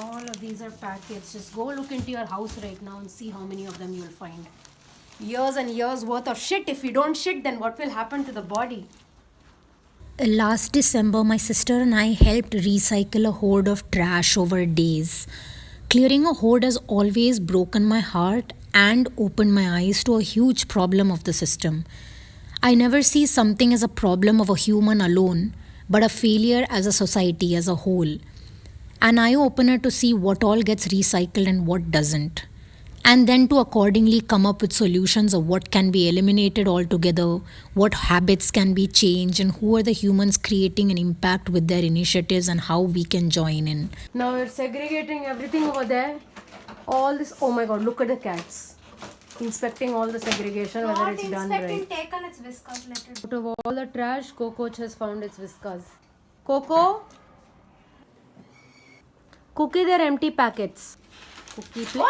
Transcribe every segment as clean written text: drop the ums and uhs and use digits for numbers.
All of these are packets. Just go look into your house right now and see how many of them you'll find. Years and years worth of shit. If you don't shit, then what will happen to the body? Last December, my sister and I helped recycle a hoard of trash over days. Clearing a hoard has always broken my heart and opened my eyes to a huge problem of the system. I never see something as a problem of a human alone, but a failure as a society as a whole. An eye opener to see what all gets recycled and what doesn't. And then to accordingly come up with solutions of what can be eliminated altogether, what habits can be changed, and who are the humans creating an impact with their initiatives and how we can join in. Now we're segregating everything over there. All this, oh my god, look at the cats. Inspecting all the segregation, whether it's done right. Taken its whiskers, let it. Out of all the trash, Coco has found its whiskers. Coco? Cookie, they're empty packets. Cookie, please.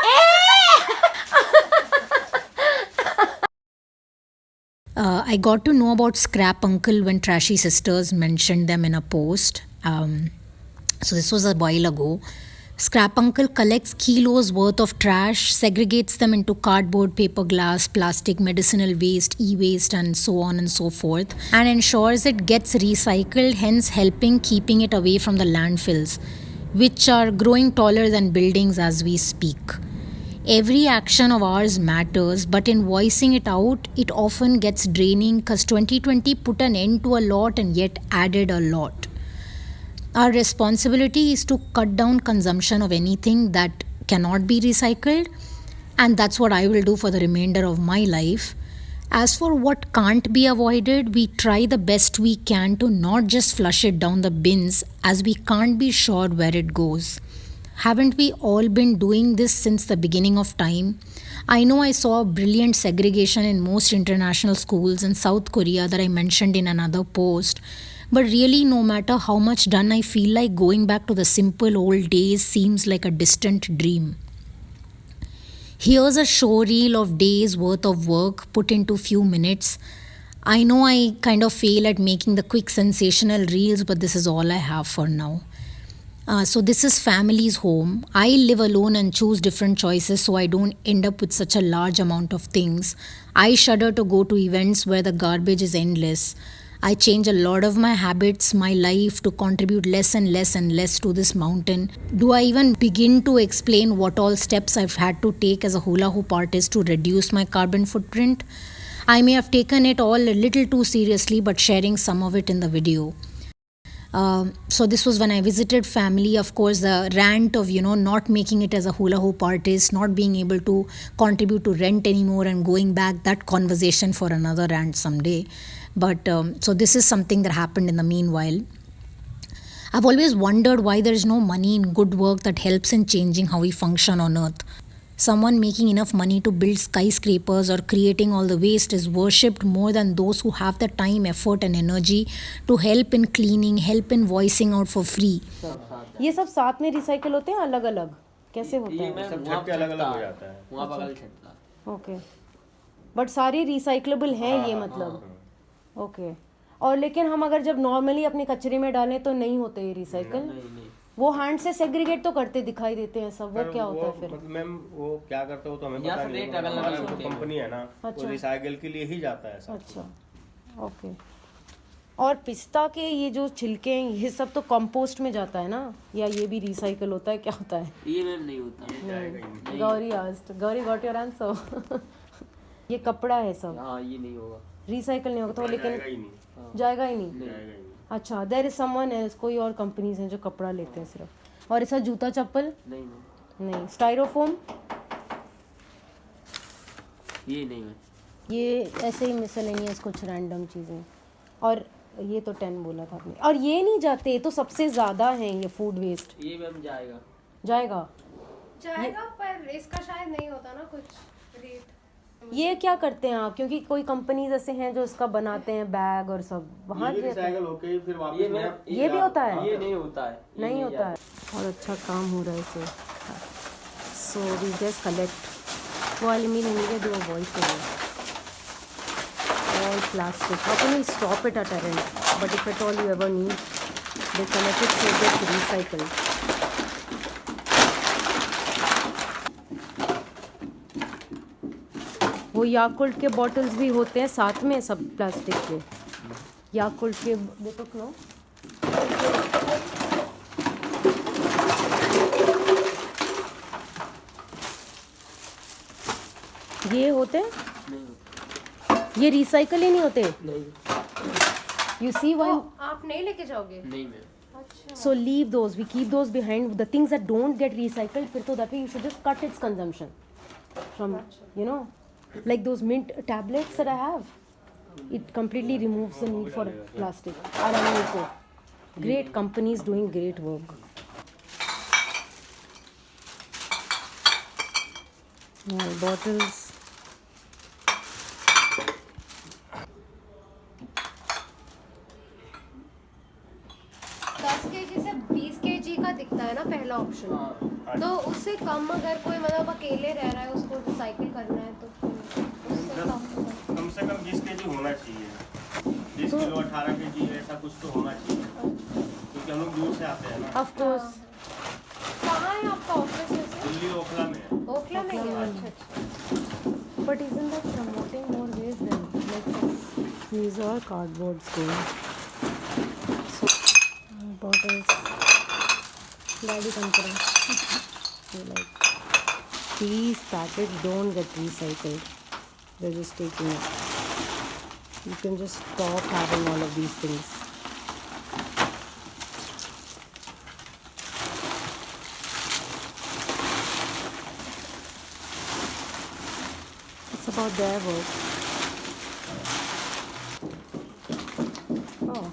I got to know about Scrap Uncle when Trashy Sisters mentioned them in a post. So this was a while ago. Scrap Uncle collects kilos worth of trash, segregates them into cardboard, paper, glass, plastic, medicinal waste, e-waste, and so on and so forth, and ensures it gets recycled, hence helping keeping it away from the landfills, which are growing taller than buildings as we speak. Every action of ours matters, but in voicing it out, it often gets draining because 2020 put an end to a lot and yet added a lot. Our responsibility is to cut down consumption of anything that cannot be recycled, and that's what I will do for the remainder of my life. As for what can't be avoided, we try the best we can to not just flush it down the bins, as we can't be sure where it goes. Haven't we all been doing this since the beginning of time? I know I saw brilliant segregation in most international schools in South Korea that I mentioned in another post. But really, no matter how much done, I feel like going back to the simple old days seems like a distant dream. Here's a show reel of days worth of work put into few minutes. I know I kind of fail at making the quick sensational reels, but this is all I have for now. So this is family's home. I live alone and choose different choices so I don't end up with such a large amount of things. I shudder to go to events where the garbage is endless. I change a lot of my habits, my life to contribute less and less and less to this mountain. Do I even begin to explain what all steps I've had to take as a hula hoop artist to reduce my carbon footprint? I may have taken it all a little too seriously, but sharing some of it in the video. So this was when I visited family. Of course, the rant of, not making it as a hula hoop artist, not being able to contribute to rent anymore and going back, that conversation for another rant someday. But so this is something that happened in the meanwhile. I've always wondered why there is no money in good work that helps in changing how we function on earth. Someone making enough money to build skyscrapers or creating all the waste is worshipped more than those who have the time, effort and energy to help in cleaning, help in voicing out for free. ये सब साथ में recycle होते हैं अलग अलग कैसे होता है? सब छत के अलग अलग हो जाता है वहाँ बगल छत का ओके बट सारे रिसाइक्लेबल हैं ये मतलब ओके और लेकिन हम अगर जब नॉर्मली अपने कचरे में डालें तो नहीं होते ये रिसाइकल वो हैंड से सेग्रीगेट तो करते दिखाई देते हैं सब वो क्या होता है फिर मतलब मैम वो क्या करते हो तो हमें पता नहीं हमारी जो कंपनी है ना वो रिसाइकल के लिए ही जाता है सब अच्छा ओके और पिस्ता के ये जो छिलके हैं ये सब तो कंपोस्ट में जाता है ना या ये भी रिसाइकल होता है क्या होता है ये मैम नहीं होता Gauri asked Gauri got your answer ये कपड़ा है सब हाँ ये नहीं होगा रिसाइकल नहीं होगा तो लेकिन जाएगा ही नहीं अच्छा देयर इज समवन एल्स कोई और कंपनीज हैं जो कपड़ा लेते हैं सिर्फ और ऐसा जूता चप्पल नहीं स्टाइरोफोम ये नहीं है ये ऐसे ही मिसलेनियस कुछ रैंडम चीज़ें और ये तो 10 बोला था आपने और ये नहीं जाते तो सबसे ज़्यादा हैं ये फूड वेस्ट ये मैम जाएगा पर इसका शायद नहीं होता ना कुछ रेट ये क्या करते हैं आप क्योंकि कोई कंपनीज ऐसे हैं जो इसका बनाते हैं बैग और सब वहाँ रिसाइकल होके फिर वापस ये भी होता है ये नहीं होता है नहीं होता है और अच्छा काम हो रहा है इसे सो वी जस्ट कलेक्ट वो एल्यूमिनियम के दो voice all plastic. How can we stop it at a rent? But if at all you ever need, they collect it so it gets recycled. वो याकुल्ट के bottles भी होते हैं साथ में, सब प्लास्टिक के याकुल्ट के। देखो क्यों ये होते हैं, नहीं होता। ये रिसाइकल ही नहीं होते। नहीं यू सी व्हाई। आप नहीं लेके जाओगे? नहीं मैम। अच्छा। So leave those. We keep those behind. The things that don't get recycled, फिर तो that way you should just cut its consumption from, you know, like those mint tablets that I have. It completely removes the need for plastic. Aramco. Great companies doing great work. Yeah, bottles. से 20 kg का दिखता है ना पहला option, तो उससे कम अगर कोई मतलब अकेले रह रहा है उसको रिसाइकिल करना है तो उससे कम से कम 20 kg होना चाहिए। 20 किलो 18 kg ऐसा कुछ तो होना चाहिए, क्योंकि हम लोग दूर से आते हैं ना। Of course. कहाँ है आपका ऑफिस? दिल्ली ओखला में। ओखला में है? अच्छा अच्छा। But isn't that promoting more waste than like these are cardboards going? So bottles. Daddy considering. Like these packets don't get recycled. They're just taking it. You can just stop having all of these things. It's about their work. Oh,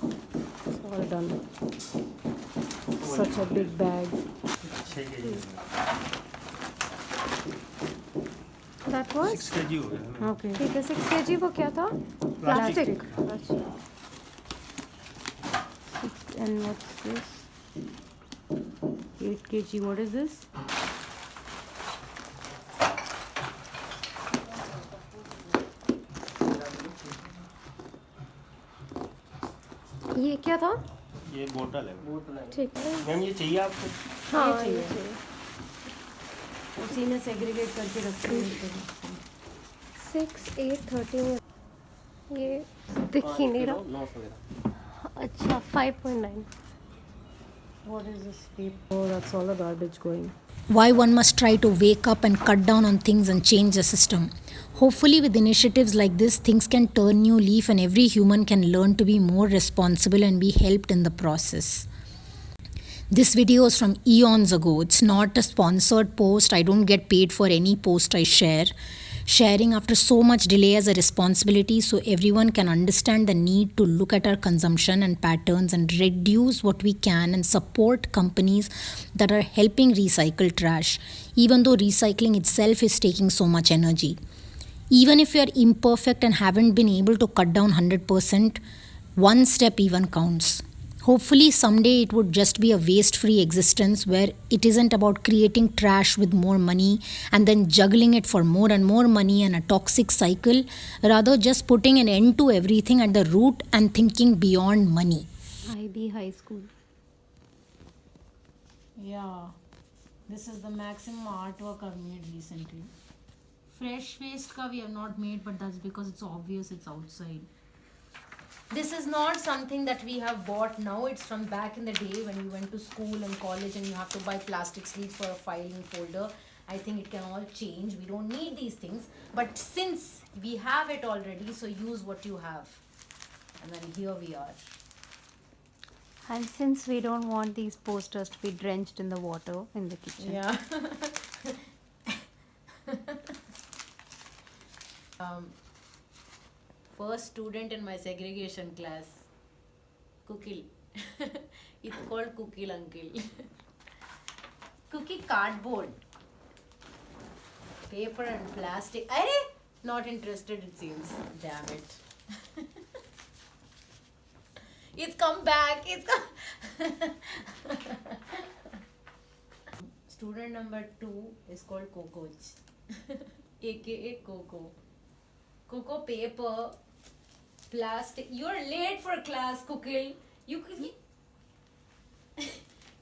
it's all done. Such a big bag. 6 kg That was 6 kg हो गया। Okay. ठीक है। 6 kg वो क्या था? Plastic. अच्छा। And what's this? 8 kg. What is this? ये क्या था? ये बोतल है। ठीक है। मैम ये चाहिए आपको? हाँ ये ये चाहिए। उसी में सेग्रीगेट करके रखते हैं। 6, 8, 13 ये दिख ही नहीं रहा। 900 ग्राम। अच्छा 5.9। What is this paper? Oh, that's all the garbage going. Why one must try to wake up and cut down on things and change the system. Hopefully, with initiatives like this, things can turn new leaf and every human can learn to be more responsible and be helped in the process. This video is from eons ago. It's not a sponsored post. I don't get paid for any post I share. Sharing after so much delay as a responsibility so everyone can understand the need to look at our consumption and patterns and reduce what we can and support companies that are helping recycle trash, even though recycling itself is taking so much energy. Even if you are imperfect and haven't been able to cut down 100%, one step even counts. Hopefully someday it would just be a waste-free existence where it isn't about creating trash with more money and then juggling it for more and more money and a toxic cycle, rather just putting an end to everything at the root and thinking beyond money. IB high school. Yeah, this is the maximum artwork I've made recently. Fresh waste ka we have not made, but that's because it's obvious it's outside. This is not something that we have bought now. It's from back in the day when we went to school and college and you have to buy plastic sleeves for a filing folder. I think it can all change. We don't need these things. But since we have it already, so use what you have. And then here we are. And since we don't want these posters to be drenched in the water in the kitchen. Yeah. First student in my segregation class, Kukil. It's called Kukil uncle. Cookie cardboard, paper and plastic. Arey, not interested it seems. Damn it. It's come back. It's come. Student number 2 is called Cococh, aka Coco. Coco paper, plastic. You're late for class, Kukil. You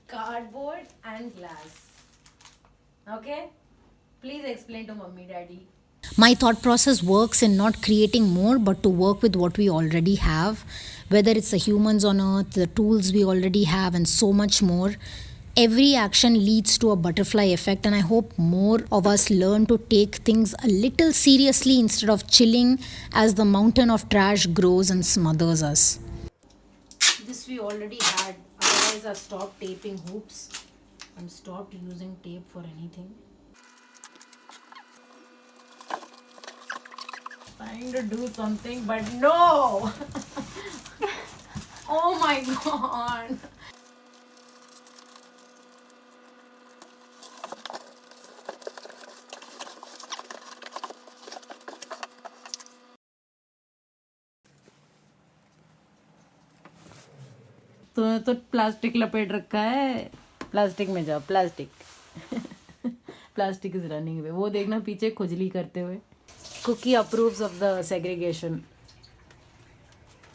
cardboard and glass. Okay? Please explain to mummy, daddy. My thought process works in not creating more, but to work with what we already have, whether it's the humans on earth, the tools we already have, and so much more. Every action leads to a butterfly effect, and I hope more of us learn to take things a little seriously instead of chilling as the mountain of trash grows and smothers us. This we already had, otherwise I've stopped taping hoops and stopped using tape for anything. Trying to do something, but no! Oh my god! तो plastic लपेट रखा है. Plastic में जाओ, plastic. Plastic is running way. वो देखना पीछे खुजली करते हुए. Cookie approves of the segregation.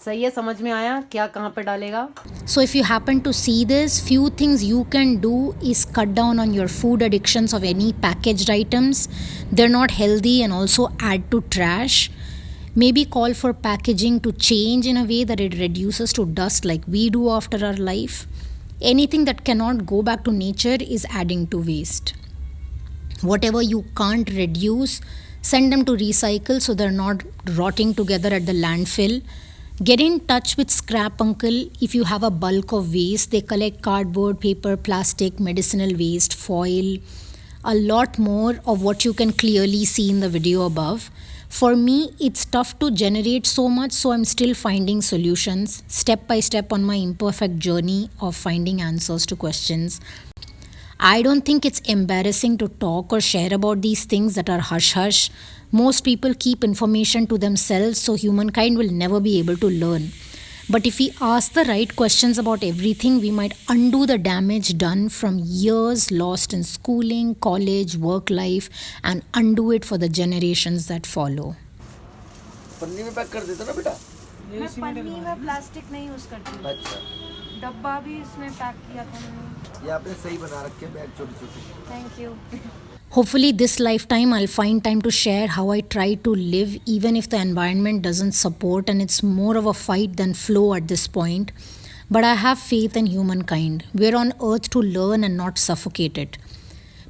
सही है, समझ में आया क्या कहाँ पे डालेगा. So if you happen to see this, few things you can do is cut down on your food addictions of any packaged items. They're not healthy and also add to trash. Maybe call for packaging to change in a way that it reduces to dust like we do after our life. Anything that cannot go back to nature is adding to waste. Whatever you can't reduce, send them to recycle so they're not rotting together at the landfill. Get in touch with Scrap Uncle if you have a bulk of waste. They collect cardboard, paper, plastic, medicinal waste, foil, a lot more of what you can clearly see in the video above. For me, it's tough to generate so much, so I'm still finding solutions step by step on my imperfect journey of finding answers to questions. I don't think it's embarrassing to talk or share about these things that are hush-hush. Most people keep information to themselves, so humankind will never be able to learn. But if we ask the right questions about everything, we might undo the damage done from years lost in schooling, college, work life, and undo it for the generations that follow. पन्नी में pack कर देते ना बेटा. मैं पन्नी में plastic नहीं यूज करती. अच्छा, डब्बा भी इसमें पैक किया था मैंने. ये आपने सही बना रखे बैग छोटे छोटे. Thank you. Hopefully this lifetime I'll find time to share how I try to live even if the environment doesn't support and it's more of a fight than flow at this point. But I have faith in humankind. We're on earth to learn and not suffocate it.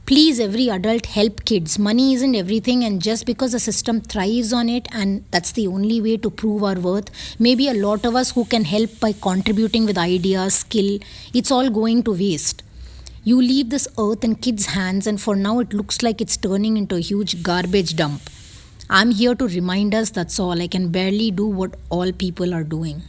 Please, every adult, help kids. Money isn't everything, and just because the system thrives on it and that's the only way to prove our worth, maybe a lot of us who can help by contributing with ideas, skill, it's all going to waste. You leave this earth in kids' hands and for now it looks like it's turning into a huge garbage dump. I'm here to remind us, that's all. I can barely do what all people are doing.